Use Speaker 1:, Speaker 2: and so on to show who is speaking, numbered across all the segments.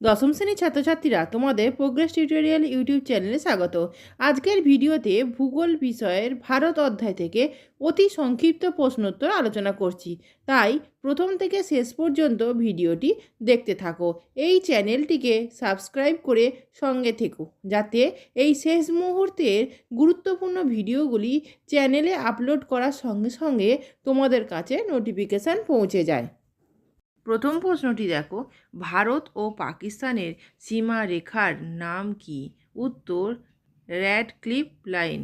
Speaker 1: দশম শ্রেণীর ছাত্রছাত্রীরা তোমাদের প্রোগ্রেস টিউটোরিয়াল ইউটিউব চ্যানেলে স্বাগত। আজকের ভিডিওতে ভূগোল বিষয়ের ভারত অধ্যায় থেকে অতি সংক্ষিপ্ত প্রশ্নোত্তর আলোচনা করছি, তাই প্রথম থেকে শেষ পর্যন্ত ভিডিওটি দেখতে থাকো। এই চ্যানেলটিকে সাবস্ক্রাইব করে সঙ্গে থেকো, যাতে এই শেষ মুহূর্তের গুরুত্বপূর্ণ ভিডিওগুলি চ্যানেলে আপলোড করার সঙ্গে সঙ্গে তোমাদের কাছে নোটিফিকেশান পৌঁছে যায়। প্রথম প্রশ্নটি দেখো, ভারত ও পাকিস্তানের সীমারেখার নাম কি? উত্তর র্যাডক্লিফ লাইন।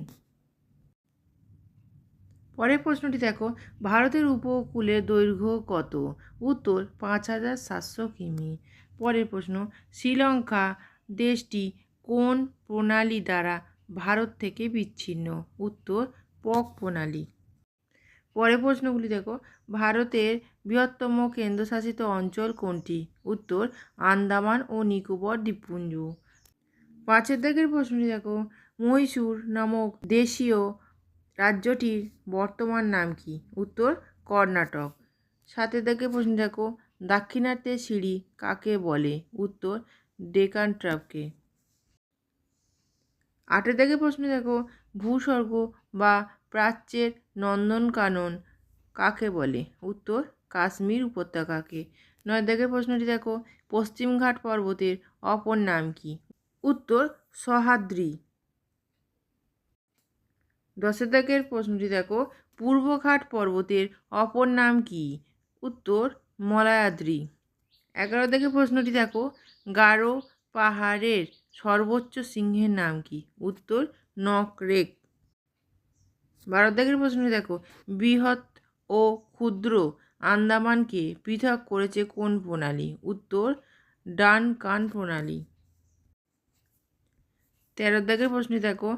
Speaker 1: পরের প্রশ্নটি দেখো, ভারতের উপকূলের দৈর্ঘ্য কত? উত্তর 5700 কিমি। পরের প্রশ্ন, শ্রীলঙ্কা দেশটি কোন প্রণালী দ্বারা ভারত থেকে বিচ্ছিন্ন? উত্তর পক প্রণালী। পরের প্রশ্নগুলি দেখো, ভারতের বৃহত্তম কেন্দ্রশাসিত অঞ্চল কোনটি? উত্তর আন্দামান ও নিকোবর দ্বীপপুঞ্জ। পাঁচের দাগের প্রশ্নটি দেখো, মহীশূর নামক দেশীয় রাজ্যটির বর্তমান নাম কি? উত্তর কর্ণাটক। সাতের দাগের প্রশ্ন দেখো, দাক্ষিণাত্যের সিঁড়ি কাকে বলে? উত্তর ডেকান ট্রাপকে। আটের দাগের প্রশ্ন দেখো, ভূস্বর্গ বা প্রাচ্যের নন্দনকানন কাকে বলে? উত্তর কাশ্মীর উপত্যকাকে। নয় দাগের প্রশ্নটি দেখো, পশ্চিমঘাট পর্বতের অপর নাম কি? উত্তর সহ্যাদ্রি। দশের দাগের প্রশ্নটি দেখো, পূর্বঘাট পর্বতের অপর নাম কি? উত্তর মলায়াদ্রি। 11 দাগের প্রশ্নটি দেখো, গারো পাহাড়ের সর্বোচ্চ সিংহের নাম কি? উত্তর নকরেক। 12 দাগের প্রশ্নটি দেখো, বৃহৎ ও ক্ষুদ্র আন্দামানকে পৃথক করেছে কোন প্রণালী? উত্তর ডানকান প্রণালী। 13 দাগের প্রশ্নটি দেখো,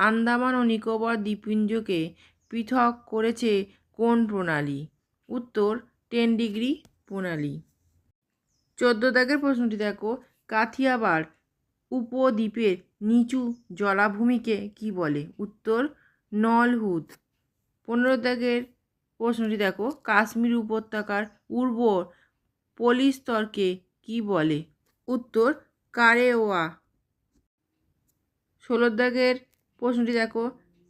Speaker 1: আন্দামান ও নিকোবর দ্বীপপুঞ্জকে পৃথক করেছে কোন প্রণালী? উত্তর 10 ডিগ্রি প্রণালী। 14 দাগের প্রশ্নটি দেখো, কাথিয়াবার উপদ্বীপের নিচু জলাভূমিকে কি বলে? উত্তর নলহুদ। 15 দাগের প্রশ্নটি দেখো, কাশ্মীর উপত্যকার উর্বর পলিস্তরকে কি বলে? উত্তর কারেওয়া। 16 দাগের প্রশ্নটি দেখো,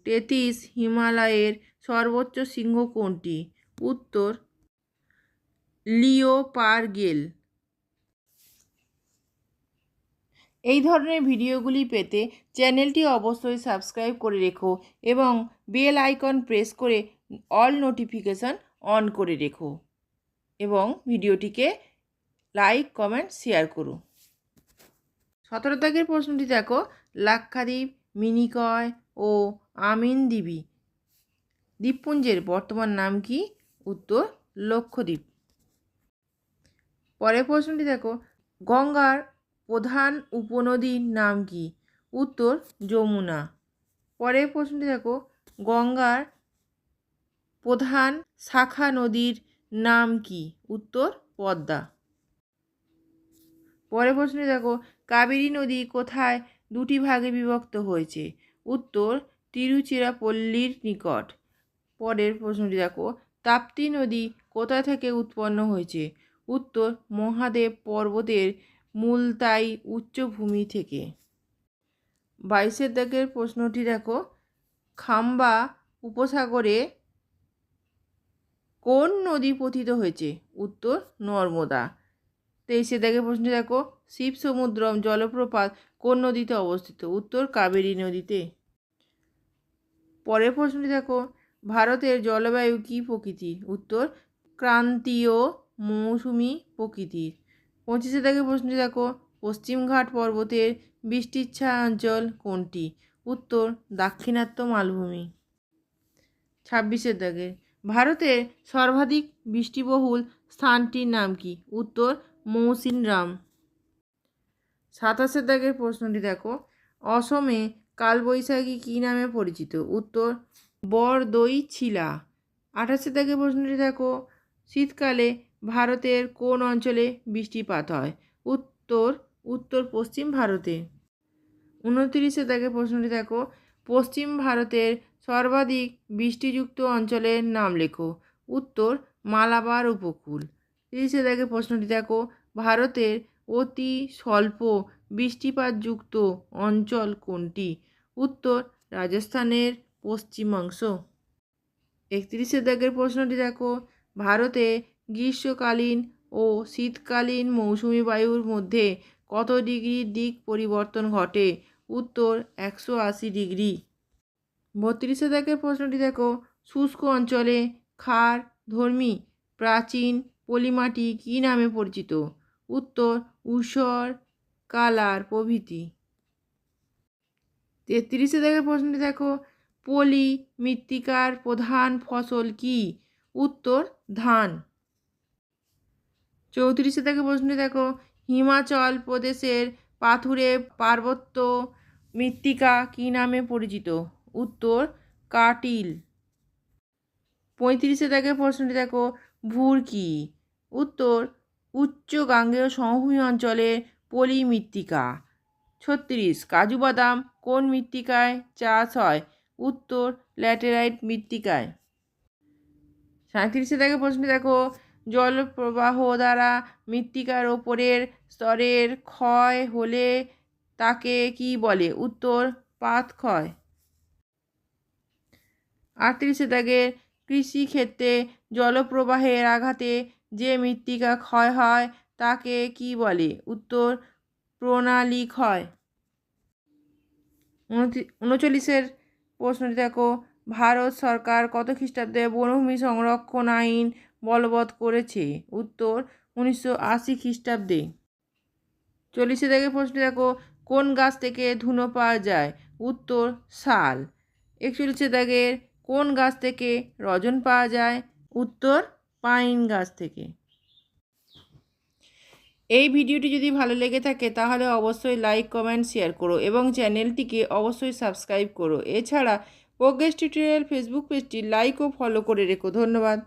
Speaker 1: তেতিস হিমালয়ের সর্বোচ্চ শৃঙ্গ কোনটি? উত্তর লিওপারগেল। এই ধরনের ভিডিওগুলি পেতে চ্যানেলটি অবশ্যই সাবস্ক্রাইব করে রেখো এবং বেল আইকন প্রেস করে অল নোটিফিকেশান অন করে রেখো এবং ভিডিওটিকে লাইক কমেন্ট শেয়ার করো। 17 দাগের প্রশ্নটি দেখো, লাক্ষাদ্বীপ, মিনিকয় ও আমিনদ্বীপী দ্বীপপুঞ্জের বর্তমান নাম কি? উত্তর লক্ষদ্বীপ। পরের প্রশ্নটি দেখো, গঙ্গার প্রধান উপনদীর নাম কি? উত্তর যমুনা। পরের প্রশ্নটি দেখো, গঙ্গার প্রধান শাখা নদীর নাম কি? উত্তর পদ্মা। পরের প্রশ্নটি দেখো, কাবেরী নদী কোথায় দুটি ভাগে বিভক্ত হয়েছে? উত্তর তিরুচিরাপল্লীর নিকট। পরের প্রশ্নটি দেখো, তাপ্তি নদী কোথা থেকে উৎপন্ন হয়েছে? উত্তর মহাদেব পর্বতের মুলতাই উচ্চভূমি থেকে। 22 দাগের প্রশ্নটি দেখো, খাম্বা উপসাগরে কোন নদী পতিত হয়েছে? উত্তর নর্মদা। 23 দাগের প্রশ্নটি দেখো, শিব সমুদ্রম জলপ্রপাত কোন নদীতে অবস্থিত? উত্তর কাবেরী নদীতে। পরের প্রশ্নটি দেখো, ভারতের জলবায়ু কী প্রকৃতি? উত্তর ক্রান্তীয় মৌসুমি প্রকৃতির। 25 দাগের প্রশ্নটি দেখো, পশ্চিমঘাট পর্বতের বৃষ্টিচ্ছা অঞ্চল কোনটি? উত্তর দাক্ষিণাত্য মালভূমি। 26 দাগের, ভারতের সর্বাধিক বৃষ্টিবহুল স্থানটির নাম কি? উত্তর মৌসিনরাম। 27 দাগের প্রশ্নটি দেখো, অসমে কালবৈশাখী কী নামে পরিচিত? উত্তর বরদৈছিলা। 28 দাগের প্রশ্নটি দেখো, শীতকালে ভারতের কোন অঞ্চলে বৃষ্টিপাত হয়? উত্তর উত্তর পশ্চিম ভারতে। 29 দাগের প্রশ্নটি দেখো, পশ্চিম ভারতের সর্বাধিক বৃষ্টিযুক্ত অঞ্চলের নাম লেখো। উত্তর মালাবার উপকূল। 30 দাগের প্রশ্নটি দেখো, ভারতের অতি স্বল্প বৃষ্টিপাতযুক্ত অঞ্চল কোনটি? উত্তর রাজস্থানের পশ্চিমাংশ। 31 দাগের প্রশ্নটি দেখো, ভারতে গ্রীষ্মকালীন ও শীতকালীন মৌসুমি বায়ুর মধ্যে কত ডিগ্রি দিক পরিবর্তন ঘটে? উত্তর 180 ডিগ্রি। 32 দাগের প্রশ্নটি দেখো, শুষ্ক অঞ্চলে ক্ষার ধর্মী প্রাচীন পলিমাটি কী নামে পরিচিত? উত্তর ঊষর, কালার প্রভৃতি। 33 দাগের প্রশ্নটি দেখো, পলি মৃত্তিকার প্রধান ফসল কি? উত্তর ধান। 34 দাগের প্রশ্নটি দেখো, হিমাচল প্রদেশের পাথুরে পার্বত্য মৃত্তিকা কী নামে পরিচিত? উত্তর কাটিল। 35 দাগের প্রশ্নটি দেখো, ভুর কি? উত্তর উচ্চ গাঙ্গেয় সমভূমি অঞ্চলের পলি মৃত্তিকা। 36 কাজু বাদাম কোন মৃত্তিকায় চাষ হয়? উত্তর ল্যাটেরাইট মৃত্তিকায়। 37 দাগের প্রশ্নটি দেখো, জলপ্রবাহ দ্বারা মৃত্তিকার ওপরের স্তরের ক্ষয় হলে তাকে কি বলে? উত্তর পাতক্ষয়। 38 দাগের কৃষিক্ষেত্রে জলপ্রবাহের আঘাতে যে মৃত্তিকা ক্ষয় হয় তাকে কি বলে? উত্তর প্রণালী ক্ষয়। 39 প্রশ্নটি দেখো, ভারত সরকার কত খ্রিস্টাব্দে বনভূমি সংরক্ষণ আইন বলবৎ করেছে? উত্তর 1980 খ্রিস্টাব্দে। 40 দাগের প্রশ্নটি দেখো, কোন গাছ থেকে ধুনো পাওয়া যায়? উত্তর শাল। 41 দাগের, কোন গাছ থেকে রজন পাওয়া যায়? উত্তর পাইন গাছ থেকে। এই ভিডিওটি যদি ভালো লেগে থাকে তাহলে অবশ্যই লাইক, কমেন্ট, শেয়ার করো এবং চ্যানেলটিকে অবশ্যই সাবস্ক্রাইব করো। এছাড়া প্রোগ্রেস টিউটোরিয়াল ফেসবুক পেজটি লাইক ও ফলো করে রেখো। ধন্যবাদ।